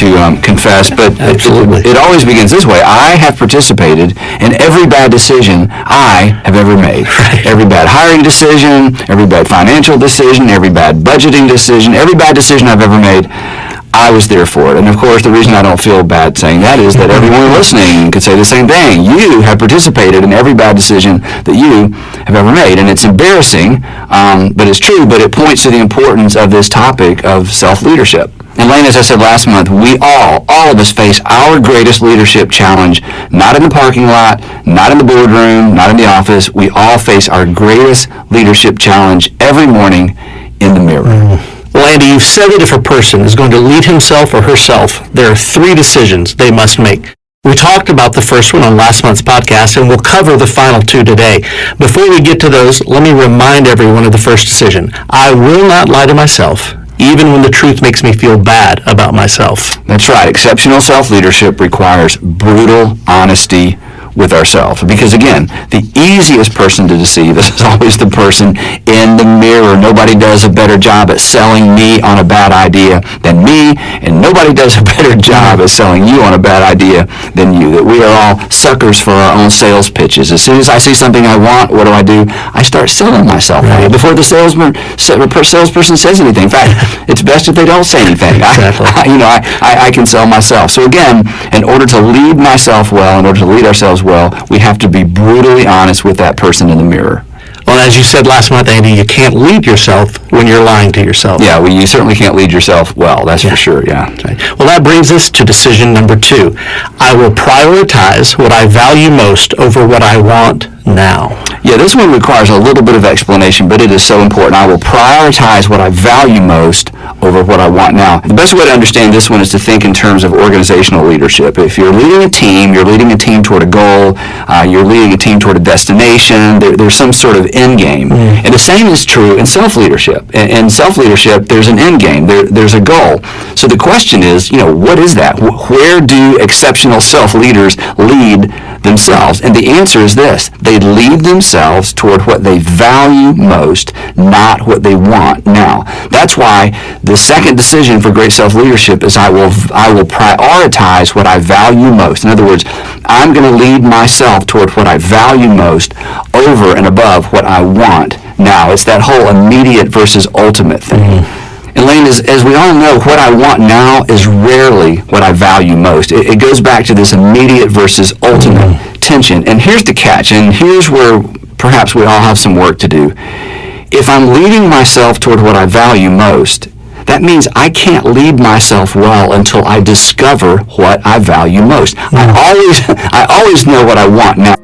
to confess, but it always begins this way. I have participated in every bad decision I have ever made. Right. Every bad hiring decision, every bad financial decision, every bad budgeting decision, every bad decision I've ever made, I was there for it. And of course, the reason I don't feel bad saying that is that everyone listening could say the same thing. You have participated in every bad decision that you have ever made. And it's embarrassing, but it's true, but it points to the importance of this topic of self-leadership. And Lane, as I said last month, we all of us face our greatest leadership challenge, not in the parking lot, not in the boardroom, not in the office. We all face our greatest leadership challenge every morning in the mirror. Well, Andy, you've said that if a person is going to lead himself or herself, there are 3 decisions they must make. We talked about the first one on last month's podcast, and we'll cover the final 2 today. Before we get to those, let me remind everyone of the first decision. I will not lie to myself, even when the truth makes me feel bad about myself. That's right. Exceptional self-leadership requires brutal honesty with ourselves. Because again, the easiest person to deceive is always the person in the mirror. Nobody does a better job at selling me on a bad idea than me, and nobody does a better job at selling you on a bad idea than you. That we are all suckers for our own sales pitches. As soon as I see something I want, what do? I start selling myself on it before the salesperson says anything. In fact, it's best if they don't say anything. Exactly. I can sell myself. So again, in order to lead myself well, in order to lead ourselves well, we have to be brutally honest with that person in the mirror. Well, as you said last month, Andy, you can't lead yourself when you're lying to yourself. Yeah, well, you certainly can't lead yourself well, that's for sure, yeah. Right. Well, that brings us to decision number 2. I will prioritize what I value most over what I want now. Yeah, this one requires a little bit of explanation, but it is so important. I will prioritize what I value most over what I want now. The best way to understand this one is to think in terms of organizational leadership. If you're leading a team, you're leading a team toward a goal, you're leading a team toward a destination, there's some sort of end game. And the same is true in self-leadership. In self-leadership, there's an end game, there's a goal. So the question is, what is that? Where do exceptional self-leaders lead themselves? And the answer is this: they lead themselves toward what they value most, not what they want now. That's why the second decision for great self-leadership is I will prioritize what I value most. In other words, I'm going to lead myself toward what I value most over and above what I want now. It's that whole immediate versus ultimate thing. And Lane, as we all know, what I want now is rarely what I value most. It goes back to this immediate versus ultimate tension. And here's the catch, and here's where perhaps we all have some work to do. If I'm leading myself toward what I value most, that means I can't lead myself well until I discover what I value most. I always know what I want now.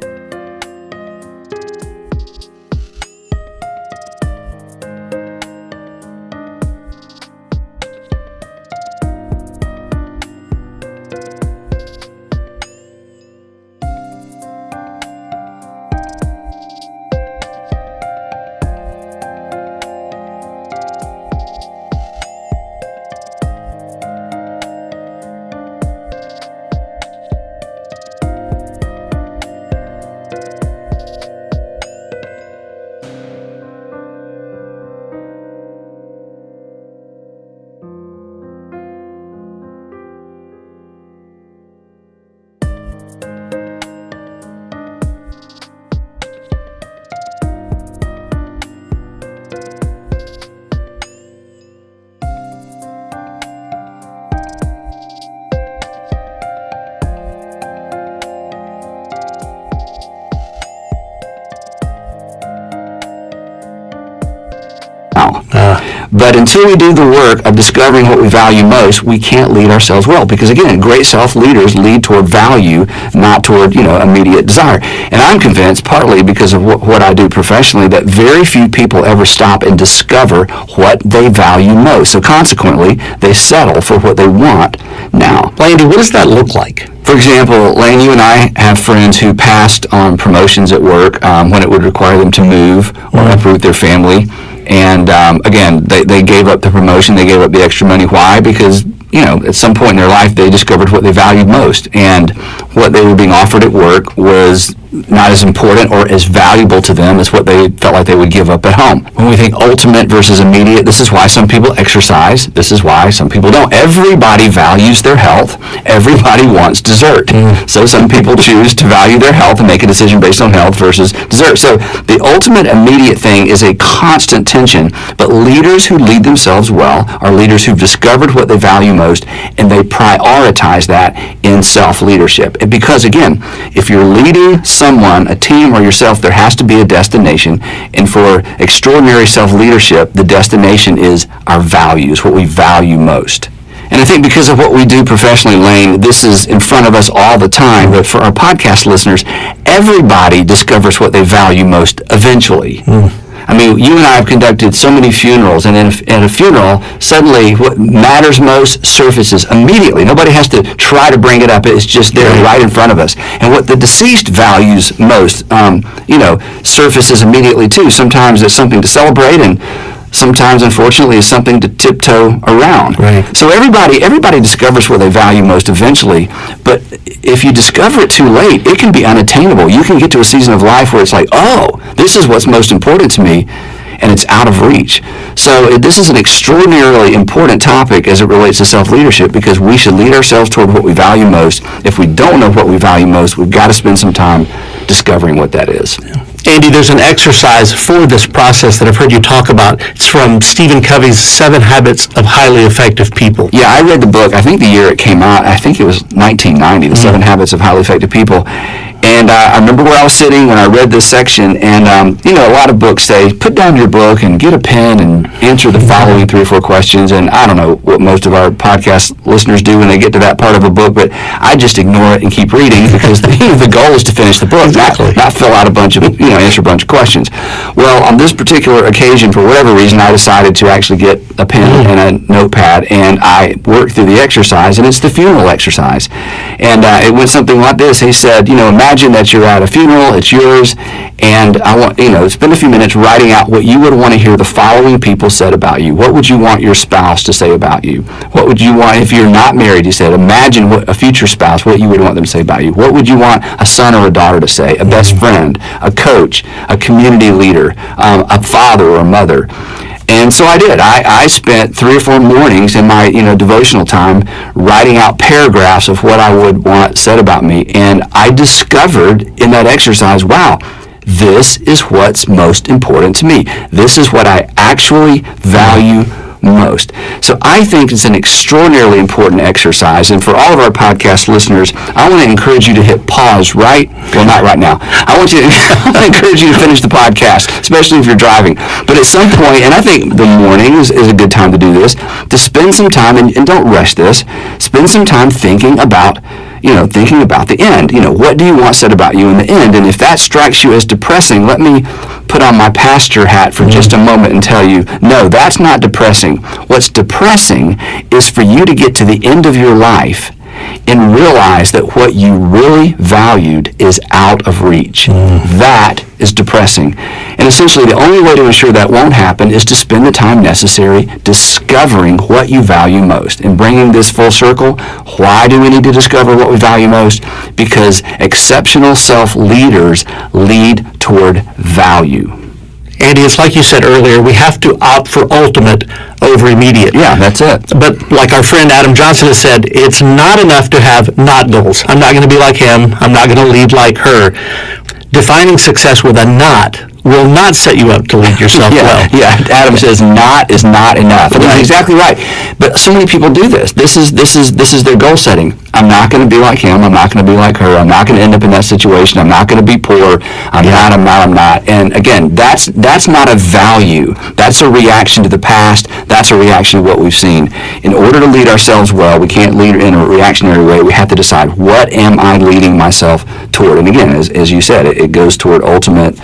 But until we do the work of discovering what we value most, we can't lead ourselves well. Because again, great self-leaders lead toward value, not toward, immediate desire. And I'm convinced, partly because of what I do professionally, that very few people ever stop and discover what they value most. So consequently, they settle for what they want now. Andy, what does that look like? For example, Lane, you and I have friends who passed on promotions at work when it would require them to move or uproot their family. And again, they gave up the promotion, they gave up the extra money. Why? Because, at some point in their life, they discovered what they valued most. And what they were being offered at work was not as important or as valuable to them as what they felt like they would give up at home. When we think ultimate versus immediate, this is why some people exercise. This is why some people don't. Everybody values their health. Everybody wants dessert. So some people choose to value their health and make a decision based on health versus dessert. So the ultimate immediate thing is a constant tension, but leaders who lead themselves well are leaders who've discovered what they value most, and they prioritize that in self-leadership. And because, again, if you're leading someone, a team, or yourself, there has to be a destination. And for extraordinary self-leadership, the destination is our values, what we value most. And I think because of what we do professionally, Lane, this is in front of us all the time. But for our podcast listeners, everybody discovers what they value most eventually. I mean, you and I have conducted so many funerals, and at a funeral, suddenly what matters most surfaces immediately. Nobody has to try to bring it up. It's just there right in front of us. And what the deceased values most, surfaces immediately too. Sometimes it's something to celebrate, and sometimes, unfortunately, it's something to tiptoe around. Right. So everybody discovers what they value most eventually, but if you discover it too late, it can be unattainable. You can get to a season of life where it's like, oh, this is what's most important to me, and it's out of reach. So this is an extraordinarily important topic as it relates to self-leadership, because we should lead ourselves toward what we value most. If we don't know what we value most, we've got to spend some time discovering what that is. Yeah. Andy, there's an exercise for this process that I've heard you talk about. It's from Stephen Covey's 7 Habits of Highly Effective People. Yeah, I read the book, I think the year it came out, I think it was 1990, The 7 Habits of Highly Effective People. And I remember where I was sitting when I read this section, and a lot of books say, put down your book and get a pen and answer the following 3 or 4 questions. And I don't know what most of our podcast listeners do when they get to that part of a book, but I just ignore it and keep reading, because the goal is to finish the book, not fill out a bunch of, answer a bunch of questions. Well, on this particular occasion, for whatever reason, I decided to actually get a pen and a notepad, and I worked through the exercise, and it's the funeral exercise. And it went something like this. He said, imagine that you're at a funeral, it's yours, and I want, spend a few minutes writing out what you would want to hear the following people said about you. What would you want your spouse to say about you? What would you want, if you're not married, he said, imagine what a future spouse, what you would want them to say about you. What would you want a son or a daughter to say? A best friend, a coach, a community leader, a father or a mother. And so I did. I spent 3 or 4 mornings in my, devotional time writing out paragraphs of what I would want said about me. And I discovered in that exercise, wow, this is what's most important to me. This is what I actually value most. So I think it's an extraordinarily important exercise, and for all of our podcast listeners, I want to encourage you to hit pause not right now. I want to encourage you to finish the podcast, especially if you're driving. But at some point, and I think the morning is a good time to do this, to spend some time, and don't rush this, spend some time thinking about the end. What do you want said about you in the end? And if that strikes you as depressing, let me put on my pastor hat for just a moment and tell you, no, that's not depressing. What's depressing is for you to get to the end of your life and realize that what you really valued is out of reach. That is depressing. And essentially, the only way to ensure that won't happen is to spend the time necessary discovering what you value most. And bringing this full circle, why do we need to discover what we value most? Because exceptional self-leaders lead toward value. Andy, it's like you said earlier, we have to opt for ultimate over immediate. Yeah, that's it. But like our friend Adam Johnson has said, it's not enough to have not goals. I'm not going to be like him. I'm not going to lead like her. Defining success with a not will not set you up to lead yourself well. Yeah, Adam says not is not enough. And that's exactly right. But so many people do this. This is their goal setting. I'm not going to be like him. I'm not going to be like her. I'm not going to end up in that situation. I'm not going to be poor. I'm not. And again, that's not a value. That's a reaction to the past. That's a reaction to what we've seen. In order to lead ourselves well, we can't lead in a reactionary way. We have to decide, what am I leading myself toward? And again, as you said, it goes toward ultimate.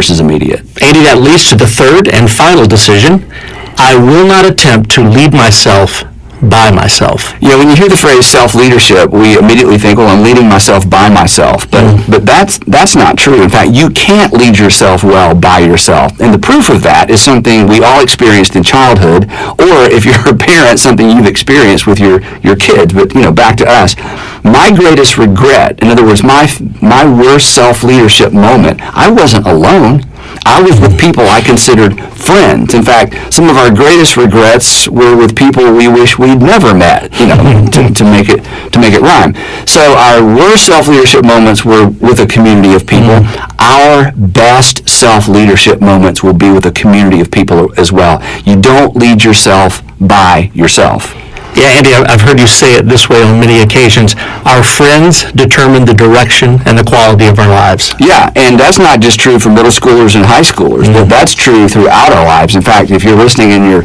versus immediate. Andy, that leads to the third and final decision. I will not attempt to lead myself by myself. When you hear the phrase self-leadership, we immediately think, well, I'm leading myself by myself. But that's not true. In fact, you can't lead yourself well by yourself. And the proof of that is something we all experienced in childhood, or if you're a parent, something you've experienced with your kids. But, back to us. My greatest regret, in other words, my worst self-leadership moment, I wasn't alone. I was with people I considered friends. In fact, some of our greatest regrets were with people we wish we'd never met, to make it rhyme. So our worst self-leadership moments were with a community of people. Our best self-leadership moments will be with a community of people as well. You don't lead yourself by yourself. Yeah, Andy, I've heard you say it this way on many occasions. Our friends determine the direction and the quality of our lives. Yeah, and that's not just true for middle schoolers and high schoolers, but that's true throughout our lives. In fact, if you're listening and your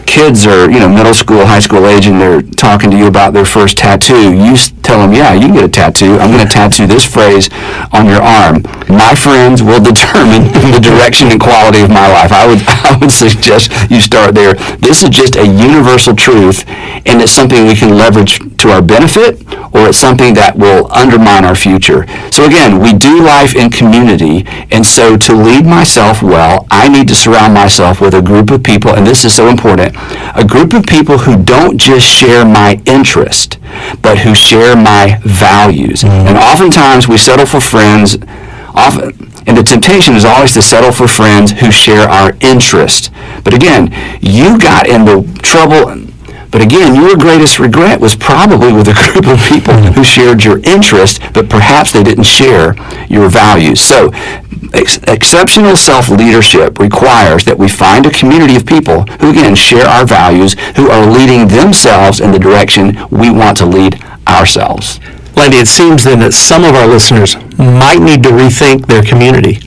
kids are, middle school, high school age, and they're talking to you about their first tattoo, you tell them, yeah, you can get a tattoo. I'm going to tattoo this phrase on your arm. My friends will determine the direction and quality of my life. I would suggest you start there. This is just a universal truth, and it's something we can leverage to our benefit, or it's something that will undermine our future. So again, we do life in community, and so to lead myself well, I need to surround myself with a group of people, and this is so important, a group of people who don't just share my interest, but who share my values. And oftentimes we settle for friends, and the temptation is always to settle for friends who share our interest. But again, you got into trouble. But again, your greatest regret was probably with a group of people who shared your interest, but perhaps they didn't share your values. So exceptional self-leadership requires that we find a community of people who, again, share our values, who are leading themselves in the direction we want to lead ourselves. Landy, it seems then that some of our listeners might need to rethink their community.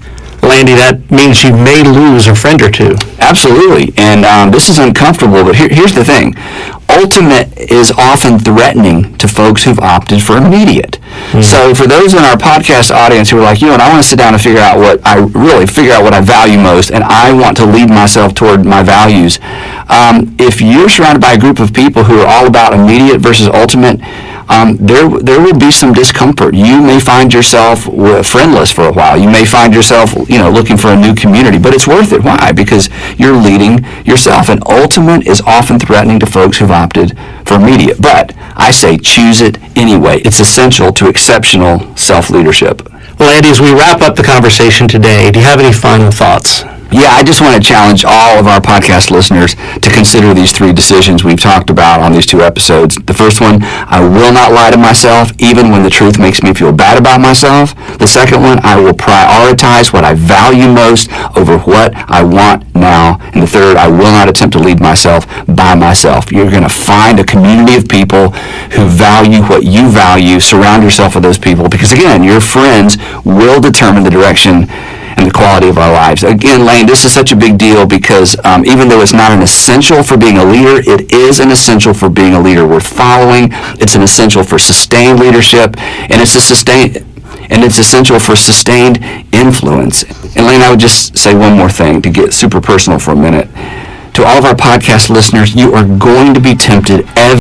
Landy, that means you may lose a friend or two. Absolutely, and this is uncomfortable, but here's the thing. Ultimate is often threatening to folks who've opted for immediate. So for those in our podcast audience who are like, and I want to sit down and figure out what I value most, and I want to lead myself toward my values, if you're surrounded by a group of people who are all about immediate versus ultimate, there will be some discomfort. You may find yourself friendless for a while. You may find yourself, looking for a new community, but it's worth it. Why? Because you're leading yourself. And ultimate is often threatening to folks who've opted for immediate. But I say choose it anyway. It's essential to exceptional self-leadership. Well, Andy, as we wrap up the conversation today, do you have any final thoughts? Yeah, I just want to challenge all of our podcast listeners to consider these three decisions we've talked about on these two episodes. The first one, I will not lie to myself, even when the truth makes me feel bad about myself. The second one, I will prioritize what I value most over what I want now. And the third, I will not attempt to lead myself by myself. You're going to find a community of people who value what you value. Surround yourself with those people because, again, your friends will determine the direction and the quality of our lives. Again, Lane, this is such a big deal because even though it's not an essential for being a leader, it is an essential for being a leader worth following. It's an essential for sustained leadership, and it's essential for sustained influence. And Lane, I would just say one more thing to get super personal for a minute. To all of our podcast listeners, you are going to be tempted every